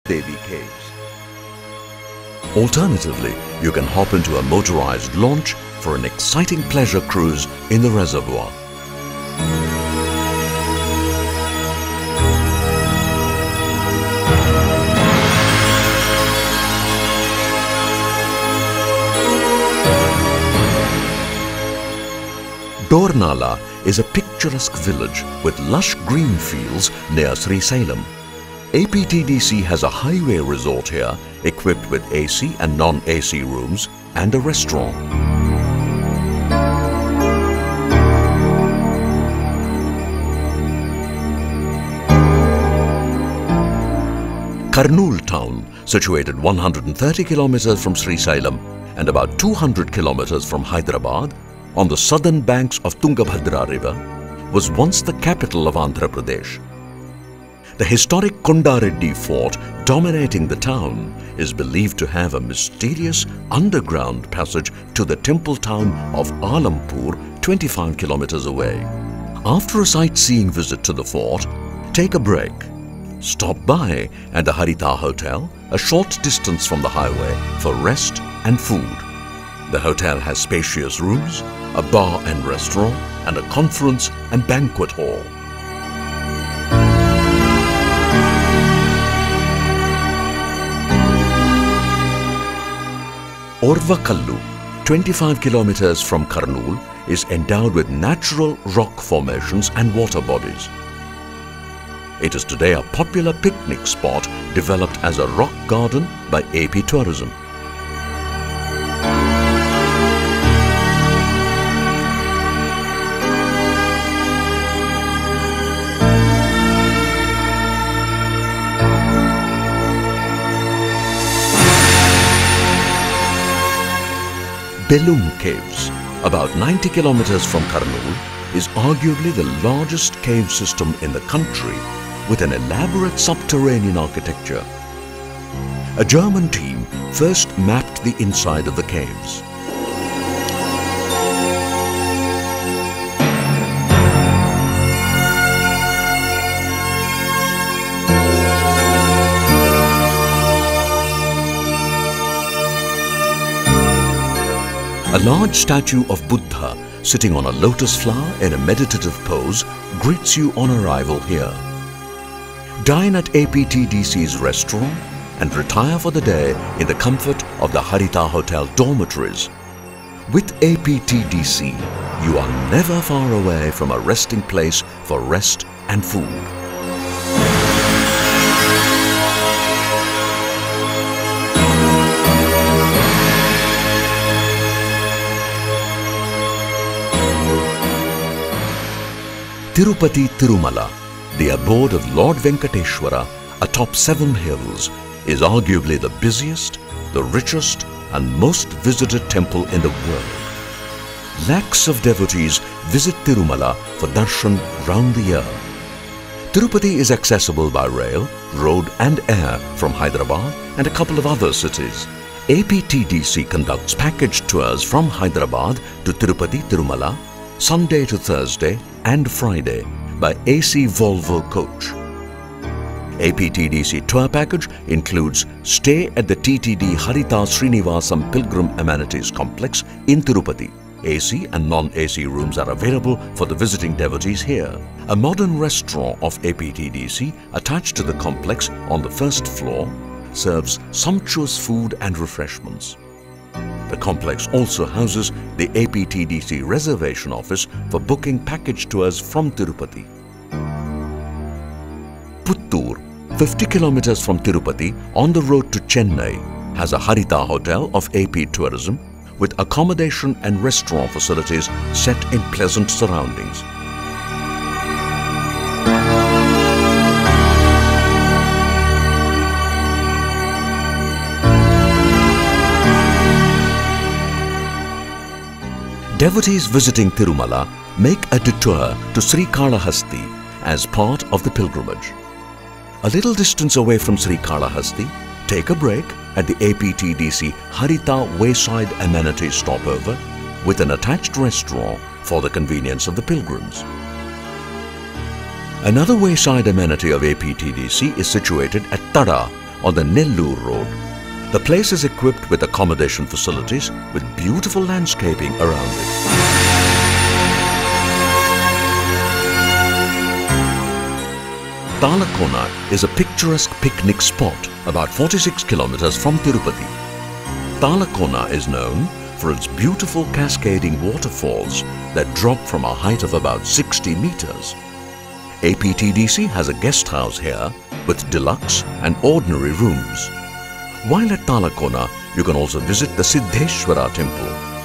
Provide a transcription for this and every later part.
Devi Caves. Alternatively, you can hop into a motorized launch for an exciting pleasure cruise in the reservoir. Dornala is a picturesque village with lush green fields near Srisailam. APTDC has a highway resort here equipped with AC and non-AC rooms and a restaurant. Kurnool town, situated 130 kilometers from Srisailam and about 200 kilometers from Hyderabad, on the southern banks of Tungabhadra river, was once the capital of Andhra Pradesh. The historic Kondareddy fort dominating the town is believed to have a mysterious underground passage to the temple town of Alampur, 25 kilometers away. After a sightseeing visit to the fort, take a break. Stop by at the Harita Hotel, a short distance from the highway, for rest and food. The hotel has spacious rooms, a bar and restaurant, and a conference and banquet hall. Orvakallu, 25 kilometers from Kurnool, is endowed with natural rock formations and water bodies. It is today a popular picnic spot developed as a rock garden by AP Tourism. Belum Caves, about 90 kilometers from Kurnool, is arguably the largest cave system in the country with an elaborate subterranean architecture. A German team first mapped the inside of the caves. A large statue of Buddha sitting on a lotus flower in a meditative pose greets you on arrival here. Dine at APTDC's restaurant and retire for the day in the comfort of the Harita Hotel dormitories. With APTDC, you are never far away from a resting place for rest and food. Tirupati Tirumala, the abode of Lord Venkateshwara atop 7 hills, is arguably the busiest, the richest and most visited temple in the world. Lakhs of devotees visit Tirumala for darshan round the year. Tirupati is accessible by rail, road and air from Hyderabad and a couple of other cities. APTDC conducts package tours from Hyderabad to Tirupati Tirumala Sunday to Thursday and Friday by AC Volvo coach. APTDC tour package includes stay at the TTD Harita Srinivasam Pilgrim Amenities Complex in Tirupati. AC and non-AC rooms are available for the visiting devotees here. A modern restaurant of APTDC attached to the complex on the first floor serves sumptuous food and refreshments. The complex also houses the APTDC reservation office for booking package tours from Tirupati. Puttur, 50 kilometers from Tirupati on the road to Chennai, has a Harita Hotel of AP Tourism with accommodation and restaurant facilities set in pleasant surroundings. Devotees visiting Tirumala make a detour to Srikalahasti as part of the pilgrimage. A little distance away from Srikalahasti, take a break at the APTDC Harita Wayside Amenities stopover with an attached restaurant for the convenience of the pilgrims. Another wayside amenity of APTDC is situated at Tada, on the Nellore Road. The place is equipped with accommodation facilities with beautiful landscaping around it. Talakona is a picturesque picnic spot about 46 kilometers from Tirupati. Talakona is known for its beautiful cascading waterfalls that drop from a height of about 60 meters. APTDC has a guest house here with deluxe and ordinary rooms. While at Talakona, you can also visit the Siddheshwara temple.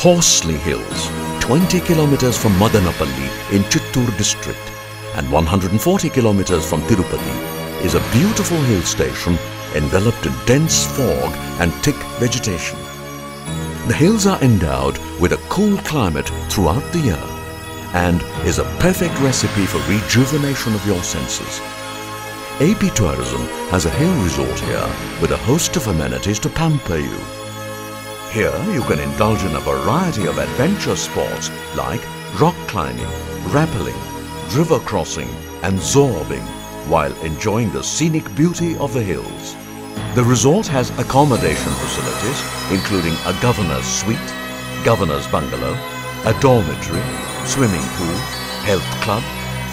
Horsley Hills, 20 kilometers from Madanapalli in Chittoor district and 140 kilometers from Tirupati, is a beautiful hill station enveloped in dense fog and thick vegetation. The hills are endowed with a cool climate throughout the year and is a perfect recipe for rejuvenation of your senses. AP Tourism has a hill resort here with a host of amenities to pamper you. Here you can indulge in a variety of adventure sports like rock climbing, rappelling, river crossing and zorbing while enjoying the scenic beauty of the hills. The resort has accommodation facilities including a governor's suite, governor's bungalow, a dormitory, swimming pool, health club,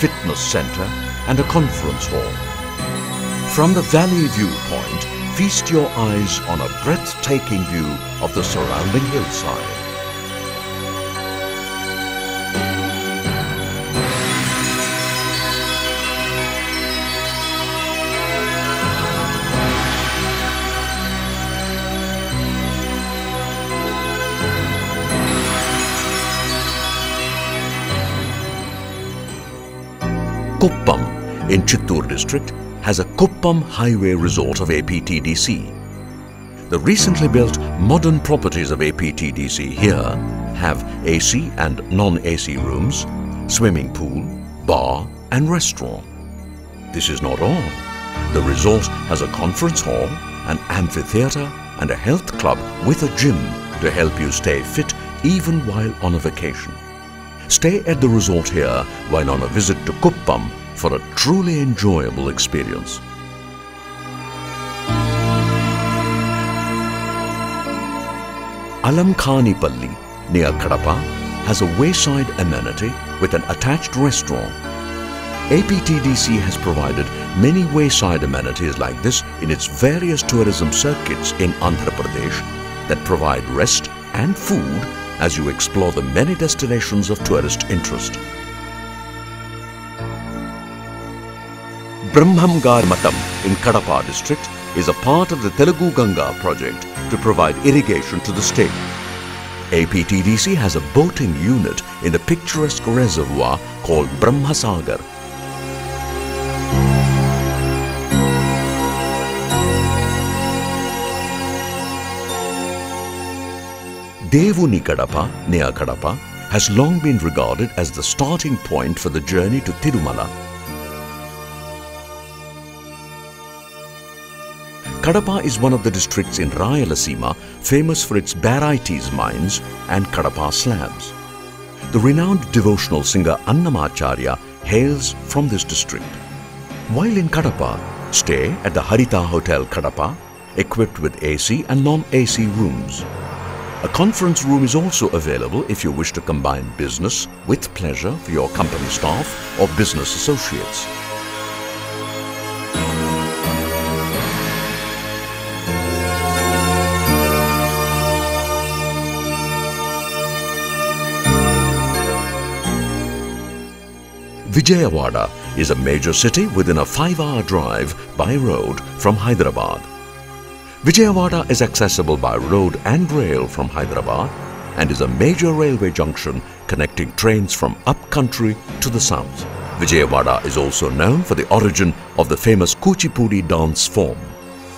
fitness centre and a conference hall. From the valley viewpoint, feast your eyes on a breathtaking view of the surrounding hillside. Kuppam in Chittoor district has a Kuppam Highway Resort of APTDC. The recently built modern properties of APTDC here have AC and non-AC rooms, swimming pool, bar and restaurant. This is not all. The resort has a conference hall, an amphitheatre and a health club with a gym to help you stay fit even while on a vacation. Stay at the resort here while on a visit to Kuppam for a truly enjoyable experience. Alamkhanipalli near Kadapa has a wayside amenity with an attached restaurant. APTDC has provided many wayside amenities like this in its various tourism circuits in Andhra Pradesh that provide rest and food as you explore the many destinations of tourist interest. Brahmamgar Matam in Kadapa district is a part of the Telugu Ganga project to provide irrigation to the state. APTDC has a boating unit in the picturesque reservoir called Brahmasagar. Devuni Kadapa near Kadapa has long been regarded as the starting point for the journey to Tirumala. Kadapa is one of the districts in Rayalaseema famous for its Barytes mines and Kadapa slabs. The renowned devotional singer Annamacharya hails from this district. While in Kadapa, stay at the Harita Hotel Kadapa, equipped with AC and non-AC rooms. A conference room is also available if you wish to combine business with pleasure for your company staff or business associates. Vijayawada is a major city within a 5-hour drive by road from Hyderabad. Vijayawada is accessible by road and rail from Hyderabad and is a major railway junction connecting trains from upcountry to the south. Vijayawada is also known for the origin of the famous Kuchipudi dance form.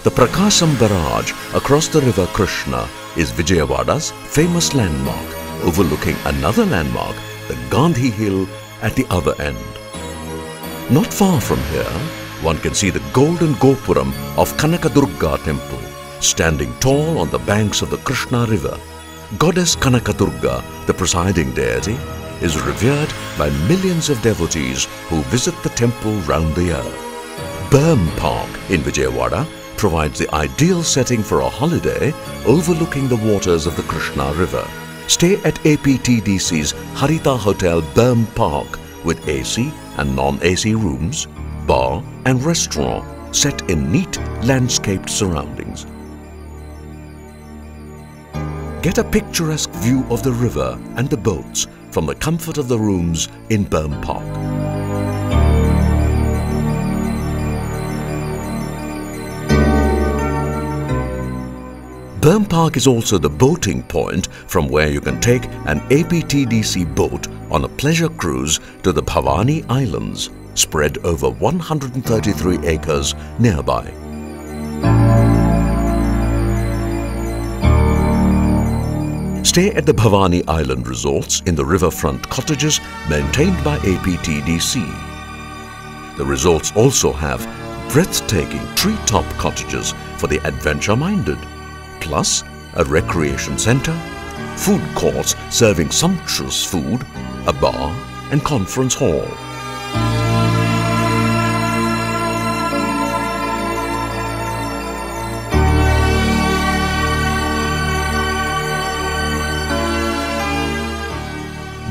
The Prakasam Barrage across the river Krishna is Vijayawada's famous landmark, overlooking another landmark, the Gandhi Hill at the other end. Not far from here, one can see the golden Gopuram of Kanakadurga temple, standing tall on the banks of the Krishna river. Goddess Kanakadurga, the presiding deity, is revered by millions of devotees who visit the temple round the year. Berm Park in Vijayawada provides the ideal setting for a holiday overlooking the waters of the Krishna river. Stay at APTDC's Harita Hotel Berm Park with AC and non-AC rooms, bar and restaurant set in neat landscaped surroundings. Get a picturesque view of the river and the boats from the comfort of the rooms in Berm Park. Berm Park is also the boating point from where you can take an APTDC boat on a pleasure cruise to the Bhavani Islands, spread over 133 acres nearby. Stay at the Bhavani Island resorts in the riverfront cottages maintained by APTDC. The resorts also have breathtaking treetop cottages for the adventure-minded, plus a recreation center, food courts serving sumptuous food, a bar and conference hall.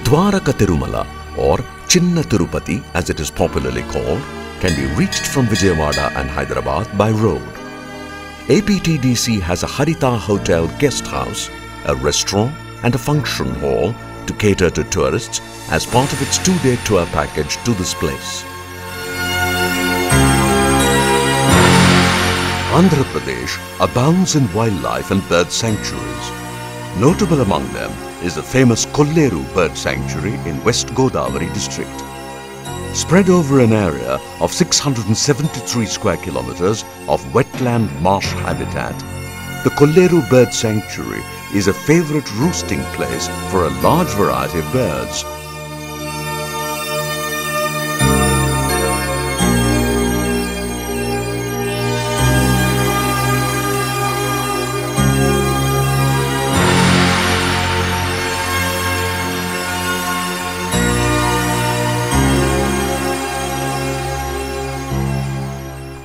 Dwaraka Tirumala, or Chinna Tirupati as it is popularly called, can be reached from Vijayawada and Hyderabad by road. APTDC has a Harita Hotel guest house, a restaurant and a function hall to cater to tourists as part of its 2-day tour package to this place. Andhra Pradesh abounds in wildlife and bird sanctuaries. Notable among them is the famous Kolleru Bird Sanctuary in West Godavari district. Spread over an area of 673 square kilometers of wetland marsh habitat, the Kolleru Bird Sanctuary is a favorite roosting place for a large variety of birds.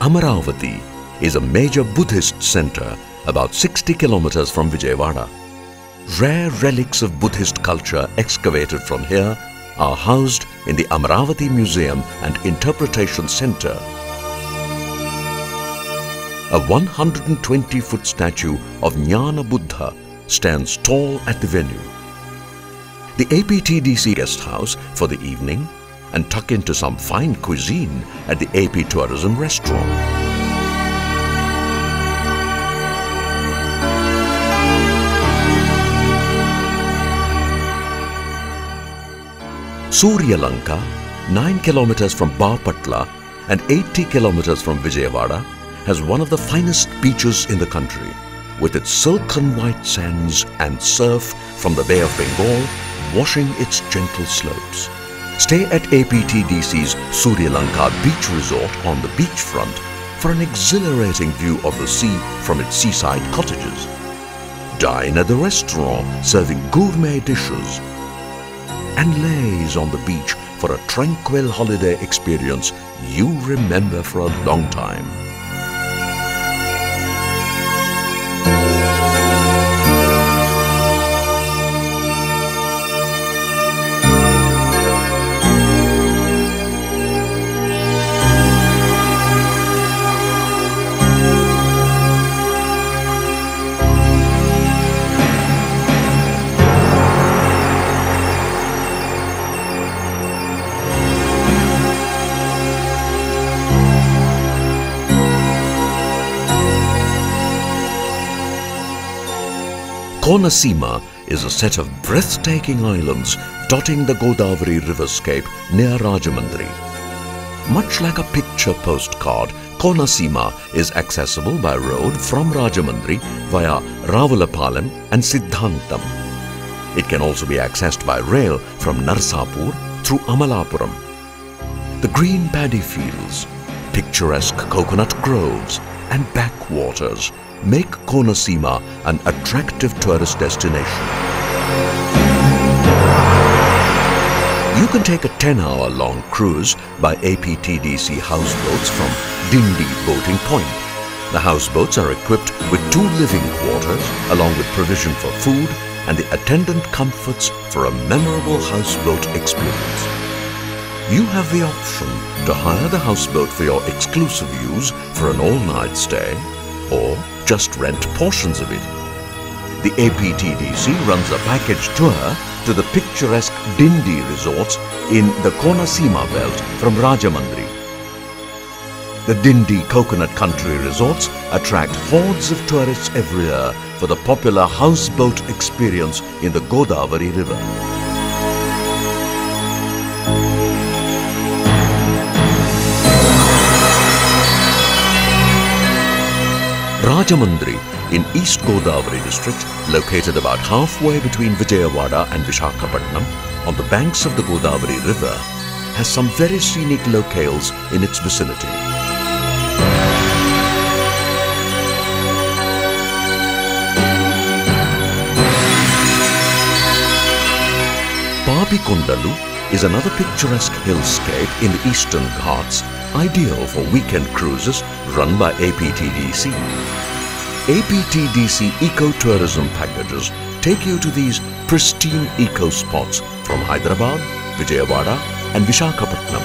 Amaravati is a major Buddhist center about 60 kilometers from Vijayawada. Rare relics of Buddhist culture excavated from here are housed in the Amaravati Museum and Interpretation Center. A 120-foot statue of Jnana Buddha stands tall at the venue. The APTDC guest house for the evening and tuck into some fine cuisine at the AP Tourism restaurant. Surya Lanka, 9 kilometers from Bapatla and 80 kilometers from Vijayawada, has one of the finest beaches in the country, with its silken white sands and surf from the Bay of Bengal washing its gentle slopes. Stay at APTDC's Surya Lanka Beach Resort on the beachfront for an exhilarating view of the sea from its seaside cottages. Dine at the restaurant serving gourmet dishes and laze on the beach for a tranquil holiday experience you'll remember for a long time. Konasima is a set of breathtaking islands dotting the Godavari riverscape near Rajamandri. Much like a picture postcard, Konasima is accessible by road from Rajamundry via Ravulapalam and Siddhantam. It can also be accessed by rail from Narsapur through Amalapuram. The green paddy fields, picturesque coconut groves and backwaters make Konasima an attractive tourist destination. You can take a 10-hour-long cruise by APTDC houseboats from Dindi Boating Point. The houseboats are equipped with 2 living quarters along with provision for food and the attendant comforts for a memorable houseboat experience. You have the option to hire the houseboat for your exclusive use for an all-night stay or just rent portions of it. The APTDC runs a package tour to the picturesque Dindi resorts in the Konasima belt from Rajamundry. The Dindi Coconut Country resorts attract hordes of tourists every year for the popular houseboat experience in the Godavari River. Rajamundry in East Godavari district, located about halfway between Vijayawada and Visakhapatnam on the banks of the Godavari River, has some very scenic locales in its vicinity. Papikondalu is another picturesque hillscape in the eastern Ghats, ideal for weekend cruises run by APTDC. APTDC eco-tourism packages take you to these pristine eco-spots from Hyderabad, Vijayawada and Visakhapatnam.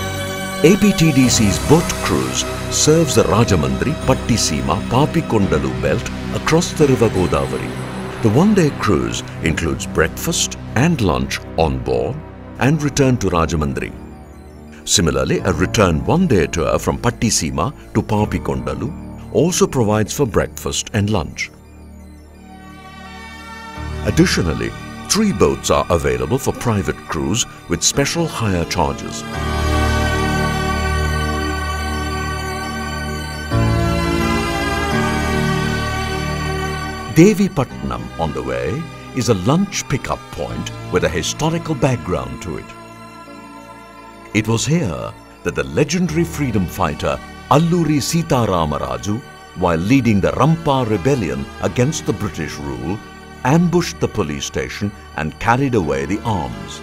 APTDC's boat cruise serves the Rajamundry, Pattisima, Papikondalu belt across the river Godavari. The one-day cruise includes breakfast and lunch on board and return to Rajamundry. Similarly, a return one-day tour from Pattisima to Papikondalu also provides for breakfast and lunch. Additionally, 3 boats are available for private cruise with special hire charges. Devipatnam on the way is a lunch pickup point with a historical background to it. It was here that the legendary freedom fighter Alluri Sitaramaraju, while leading the Rampa rebellion against the British rule, ambushed the police station and carried away the arms.